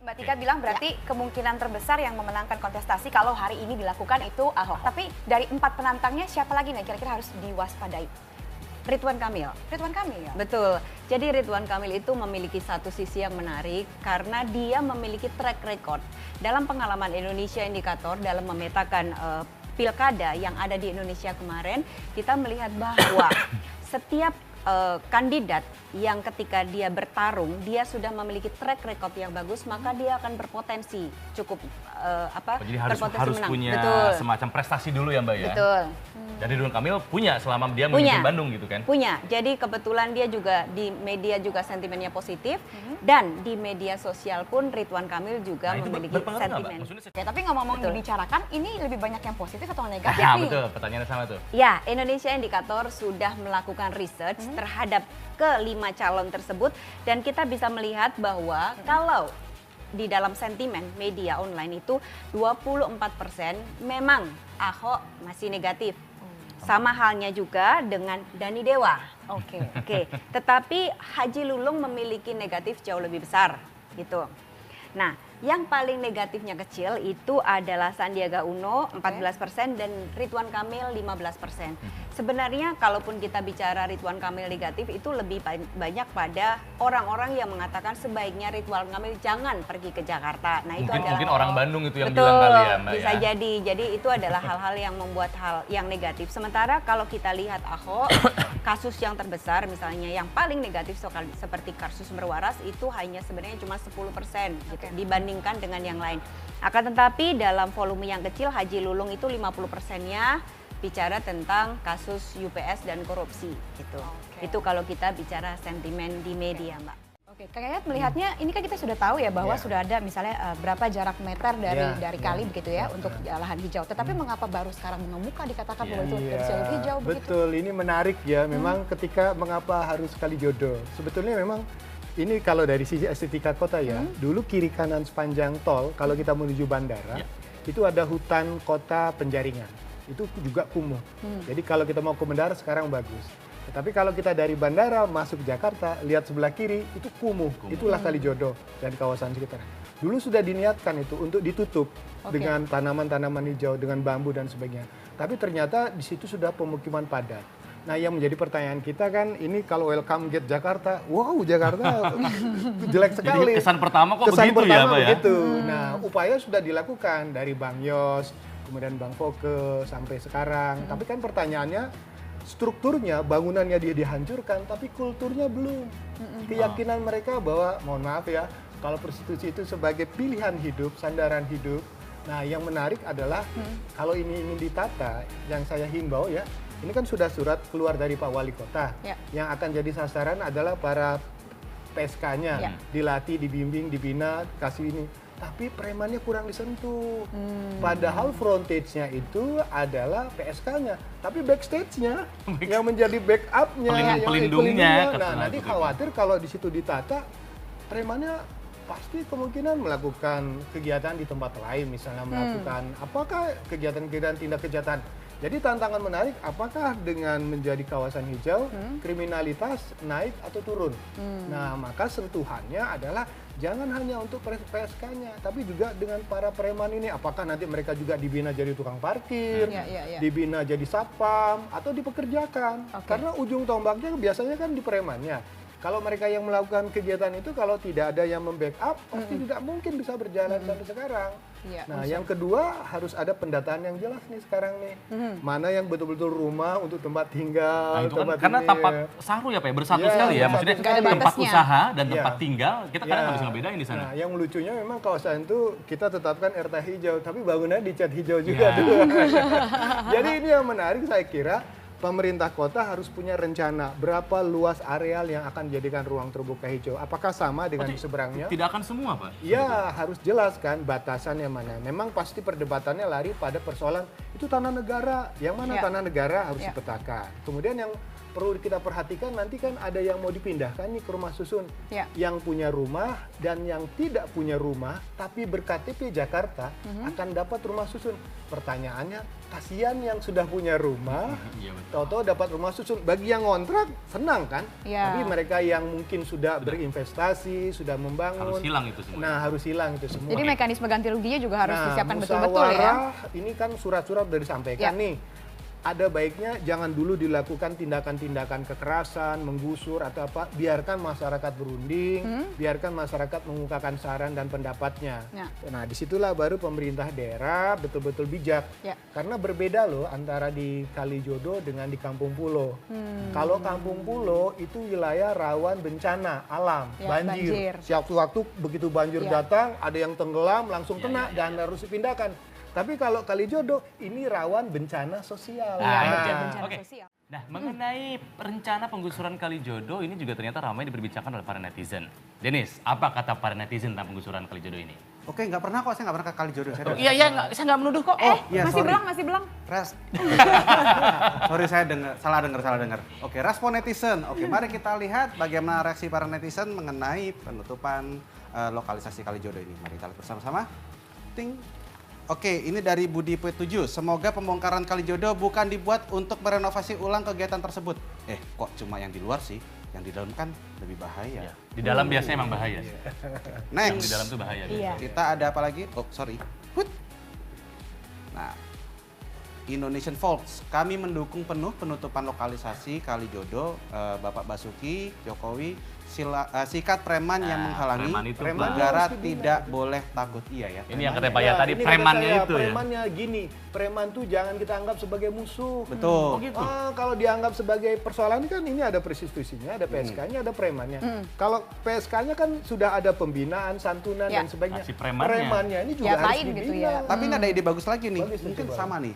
Mbak Tika bilang berarti kemungkinan terbesar yang memenangkan kontestasi kalau hari ini dilakukan itu Ahok. Tapi dari 4 penantangnya siapa lagi nih kira-kira harus diwaspadai? Ridwan Kamil. Ridwan Kamil ya? Betul. Jadi Ridwan Kamil itu memiliki satu sisi yang menarik karena dia memiliki track record. Dalam pengalaman Indonesia Indikator dalam memetakan pilkada yang ada di Indonesia kemarin, kita melihat bahwa setiap kandidat yang ketika dia bertarung, dia sudah memiliki track record yang bagus, maka dia akan berpotensi cukup Jadi berpotensi harus menang. punya Betul. semacam prestasi dulu ya Mbak ya? Betul. Jadi Ridwan Kamil punya selama dia memimpin Bandung gitu kan? Punya. Jadi kebetulan dia juga di media juga sentimennya positif dan di media sosial pun Ridwan Kamil juga Nah, itu memiliki berpengaruh nggak, Mbak? sentimen. Maksudnya Oke, tapi ngomong-ngomong Betul. dibicarakan, ini lebih banyak yang positif atau negatif Nah, nih? betul, pertanyaannya sama tuh. Ya, Indonesia Indikator sudah melakukan research terhadap ke-5 calon tersebut dan kita bisa melihat bahwa kalau di dalam sentimen media online itu 24% memang Ahok masih negatif. Sama halnya juga dengan Dani Dewa. Oke. Oke, tetapi Haji Lulung memiliki negatif jauh lebih besar gitu. Nah, yang paling negatifnya kecil itu adalah Sandiaga Uno 14% dan Ridwan Kamil 15%. Sebenarnya kalaupun kita bicara Ridwan Kamil negatif itu lebih banyak pada orang-orang yang mengatakan sebaiknya Ridwan Kamil jangan pergi ke Jakarta. Nah, itu Mungkin adalah orang Bandung itu yang betul, bilang kali ya Mbak bisa ya? jadi. Jadi itu adalah hal-hal yang membuat hal yang negatif. Sementara kalau kita lihat Ahok, kasus yang terbesar misalnya yang paling negatif seperti kasus Merwaras itu hanya sebenarnya cuma 10% gitu, dibandingkan dengan yang lain. Akan tetapi dalam volume yang kecil Haji Lulung itu 50%-nya bicara tentang kasus UPS dan korupsi gitu. Oke. Itu kalau kita bicara sentimen di media, Mbak. Oke, Kak Yayat melihatnya ini kan kita sudah tahu ya bahwa sudah ada misalnya berapa jarak meter dari kali begitu ya untuk lahan hijau. Tetapi mengapa baru sekarang mengemuka dikatakan bahwa itu dari jalur hijau begitu? Betul, ini menarik ya. Memang ketika mengapa harus kali jodoh. Sebetulnya memang ini kalau dari sisi estetika kota ya, dulu kiri kanan sepanjang tol kalau kita menuju bandara itu ada hutan kota penjaringan. Itu juga kumuh. Jadi kalau kita mau ke bandara sekarang bagus. Tetapi kalau kita dari bandara masuk Jakarta, lihat sebelah kiri itu kumuh. Itulah Kalijodo dan kawasan sekitar. Dulu sudah diniatkan itu untuk ditutup dengan tanaman-tanaman hijau, dengan bambu dan sebagainya. Tapi ternyata di situ sudah pemukiman padat. Nah, yang menjadi pertanyaan kita kan ini kalau welcome gate Jakarta, wow Jakarta jelek sekali. Jadi kesan pertama kok Kesan begitu pertama ya Mbak ya? begitu. Nah, upaya sudah dilakukan dari Bang Yos, kemudian Bang Foke sampai sekarang. Tapi kan pertanyaannya, strukturnya, bangunannya dia dihancurkan, tapi kulturnya belum. Keyakinan mereka bahwa, mohon maaf ya, kalau prostitusi itu sebagai pilihan hidup, sandaran hidup. Nah, yang menarik adalah kalau ini ingin ditata, yang saya himbau ya, ini kan sudah surat keluar dari Pak Wali Kota. Yang akan jadi sasaran adalah para PSK-nya, dilatih, dibimbing, dibina, kasih ini. Tapi premannya kurang disentuh. Padahal frontage-nya itu adalah PSK-nya. Tapi backstage-nya yang menjadi backup-nya, pelindungnya. Nah, nanti khawatir kalau di situ ditata, premannya pasti kemungkinan melakukan kegiatan di tempat lain. Misalnya melakukan apakah kegiatan-kegiatan tindak kejahatan. Jadi tantangan menarik, apakah dengan menjadi kawasan hijau, kriminalitas naik atau turun? Nah, maka sentuhannya adalah jangan hanya untuk PSK-nya, tapi juga dengan para preman ini. Apakah nanti mereka juga dibina jadi tukang parkir, dibina jadi satpam, atau dipekerjakan? Karena ujung tombaknya biasanya kan di premannya. Kalau mereka yang melakukan kegiatan itu, kalau tidak ada yang membackup, pasti tidak mungkin bisa berjalan sampai sekarang. Nah, yang kedua harus ada pendataan yang jelas nih sekarang nih. Mana yang betul-betul rumah untuk tempat tinggal. Nah, itu kan karena tempat saru ya Pak ya, bersatu sekali ya. Maksudnya tempat usaha dan tempat tinggal, kita kadang nggak bisa ngebedain di sana. Nah, yang lucunya memang kawasan itu kita tetapkan RT hijau, tapi bangunannya dicat hijau juga dulu. Jadi ini yang menarik saya kira. Pemerintah kota harus punya rencana berapa luas areal yang akan dijadikan ruang terbuka hijau. Apakah sama dengan di seberangnya? Tidak akan semua Pak? Ya, harus jelas kan batasannya mana. Memang pasti perdebatannya lari pada persoalan itu tanah negara. Yang mana tanah negara harus dipetakan. Kemudian yang perlu kita perhatikan nanti kan ada yang mau dipindahkan nih ke rumah susun. Yang punya rumah dan yang tidak punya rumah tapi berKTP Jakarta akan dapat rumah susun. Pertanyaannya, kasihan yang sudah punya rumah, tahu-tahu dapat rumah susun. Bagi yang ngontrak senang kan? Tapi mereka yang mungkin sudah berinvestasi, sudah membangun, harus hilang itu semua. Nah, harus hilang itu semua. Jadi mekanisme ganti ruginya juga harus disiapkan betul-betul ya. Ini kan surat-surat sudah disampaikan nih. Ada baiknya jangan dulu dilakukan tindakan-tindakan kekerasan, menggusur atau apa. Biarkan masyarakat berunding, biarkan masyarakat mengungkapkan saran dan pendapatnya. Nah, disitulah baru pemerintah daerah betul-betul bijak. Karena berbeda loh antara di Kalijodo dengan di Kampung Pulo. Kalau Kampung Pulo itu wilayah rawan bencana alam, banjir. Sewaktu-waktu begitu banjir datang, ada yang tenggelam langsung kena dan harus dipindahkan. Tapi kalau Kalijodo ini rawan bencana sosial. Bencana sosial. Nah, mengenai rencana penggusuran Kalijodo ini juga ternyata ramai diperbicarakan oleh para netizen. Denis, apa kata para netizen tentang penggusuran Kalijodo ini? Oke, nggak pernah kok, saya nggak pernah ke Kalijodo. Saya nggak menuduh kok. Masih belang. Sorry, saya salah dengar. Oke, respon netizen. Oke, mari kita lihat bagaimana reaksi para netizen mengenai penutupan lokalisasi Kalijodo ini. Mari kita lihat bersama-sama. Ting. Oke, ini dari Budi P7. Semoga pembongkaran Kalijodo bukan dibuat untuk merenovasi ulang kegiatan tersebut. Kok cuma yang di luar sih? Yang di dalam kan lebih bahaya. Di dalam biasanya emang bahaya. Next. Yang di dalam tuh bahaya. Kita ada apa lagi? Oh, sorry. Nah, Indonesian Folks. Kami mendukung penuh penutupan lokalisasi Kalijodo. Bapak Basuki, Jokowi, sikat preman yang menghalangi. Negara tidak boleh takut. Iya ya. Ini yang kata Pak ya tadi, premannya itu ya. Premannya gini, preman tuh jangan kita anggap sebagai musuh. Betul. Gitu. Kalau dianggap sebagai persoalan kan ini ada persistusinya, ada PSK-nya, ada premannya. Kalau PSK-nya kan sudah ada pembinaan, santunan dan sebagainya. Si premannya ini juga harus dibina. gitu ya. Tapi ini ada ide bagus lagi nih. Mungkin coba. sama nih.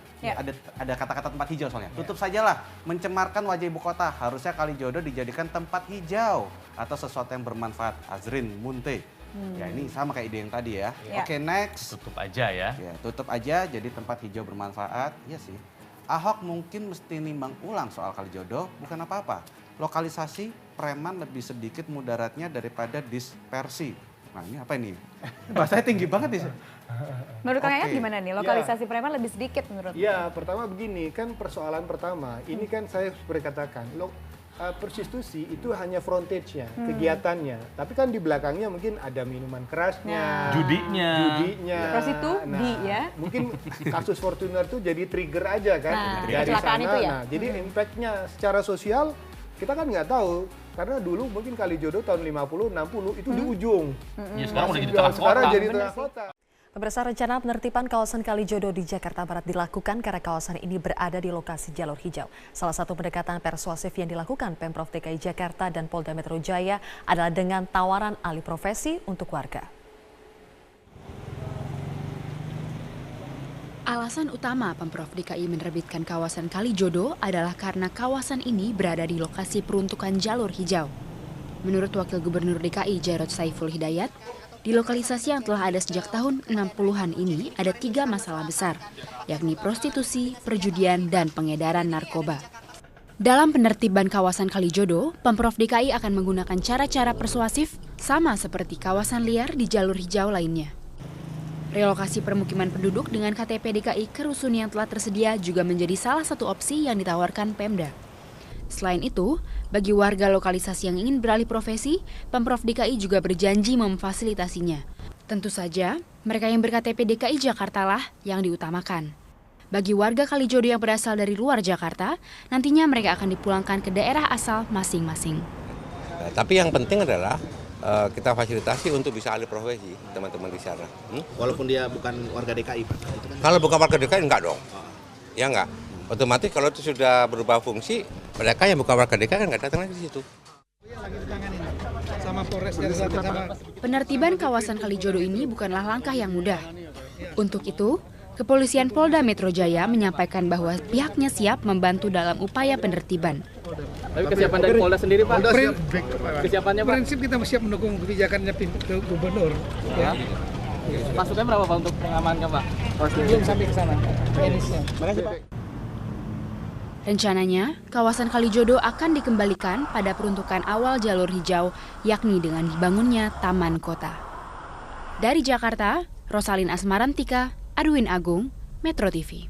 Ada kata-kata tempat hijau soalnya. Tutup sajalah mencemarkan wajah ibu kota. Harusnya Kalijodo dijadikan tempat hijau atau sesuatu yang bermanfaat. Azrin Munte. Ya, ini sama kayak ide yang tadi ya. Oke, next. Tutup aja ya. Tutup aja jadi tempat hijau bermanfaat. Iya sih. Ahok mungkin mesti nimbang ulang soal Kalijodo, bukan apa-apa. Lokalisasi preman lebih sedikit mudaratnya daripada dispersi. Nah, ini apa ini? Bahasanya tinggi banget nih. Menurut Kang Yayat gimana nih? Lokalisasi preman lebih sedikit menurut? Ya, pertama begini, kan persoalan pertama, ini kan saya berkatakan, prostitusi itu hanya frontage-nya, kegiatannya. Tapi kan di belakangnya mungkin ada minuman kerasnya, judinya. Prostitusi ya. Mungkin kasus Fortuner itu jadi trigger aja kan dari sana. Itu ya? Nah, jadi impact-nya secara sosial kita kan nggak tahu. Karena dulu mungkin Kalijodo tahun 50, 60 itu di ujung. Ya, sekarang udah jadi tengah kota. Sekarang jadi tengah kota. Pemirsa, rencana penertiban kawasan Kalijodo di Jakarta Barat dilakukan karena kawasan ini berada di lokasi jalur hijau. Salah satu pendekatan persuasif yang dilakukan Pemprov DKI Jakarta dan Polda Metro Jaya adalah dengan tawaran alih profesi untuk warga. Alasan utama Pemprov DKI menerbitkan kawasan Kalijodo adalah karena kawasan ini berada di lokasi peruntukan jalur hijau. Menurut Wakil Gubernur DKI Jarod Saiful Hidayat, di lokalisasi yang telah ada sejak tahun 60-an ini ada 3 masalah besar, yakni prostitusi, perjudian, dan pengedaran narkoba. Dalam penertiban kawasan Kalijodo, Pemprov DKI akan menggunakan cara-cara persuasif sama seperti kawasan liar di jalur hijau lainnya. Relokasi permukiman penduduk dengan KTP DKI ke rusun yang telah tersedia juga menjadi salah satu opsi yang ditawarkan Pemda. Selain itu, bagi warga lokalisasi yang ingin beralih profesi, Pemprov DKI juga berjanji memfasilitasinya. Tentu saja, mereka yang ber-KTP DKI Jakarta lah yang diutamakan. Bagi warga Kalijodo yang berasal dari luar Jakarta, nantinya mereka akan dipulangkan ke daerah asal masing-masing. Tapi yang penting adalah kita fasilitasi untuk bisa alih profesi teman-teman di sana. Walaupun dia bukan warga DKI, Pak? Kalau bukan warga DKI, enggak dong. Ya enggak. Otomatis kalau itu sudah berubah fungsi, mereka yang bukan warga DKI kan nggak datang lagi di situ. Penertiban kawasan Kalijodo ini bukanlah langkah yang mudah. Untuk itu, Kepolisian Polda Metro Jaya menyampaikan bahwa pihaknya siap membantu dalam upaya penertiban. Tapi kesiapan dari Polda sendiri, Pak? Kesiapannya, Pak? Prinsip kita siap mendukung kebijakannya Gubernur. Ya. Maksudnya berapa, Pak, untuk mengamankan, Pak? Belum sampai ke sana. Makasih, Pak. Rencananya, kawasan Kalijodo akan dikembalikan pada peruntukan awal jalur hijau, yakni dengan dibangunnya Taman Kota. Dari Jakarta, Rosalin Asmarantika, Arwin Agung, Metro TV.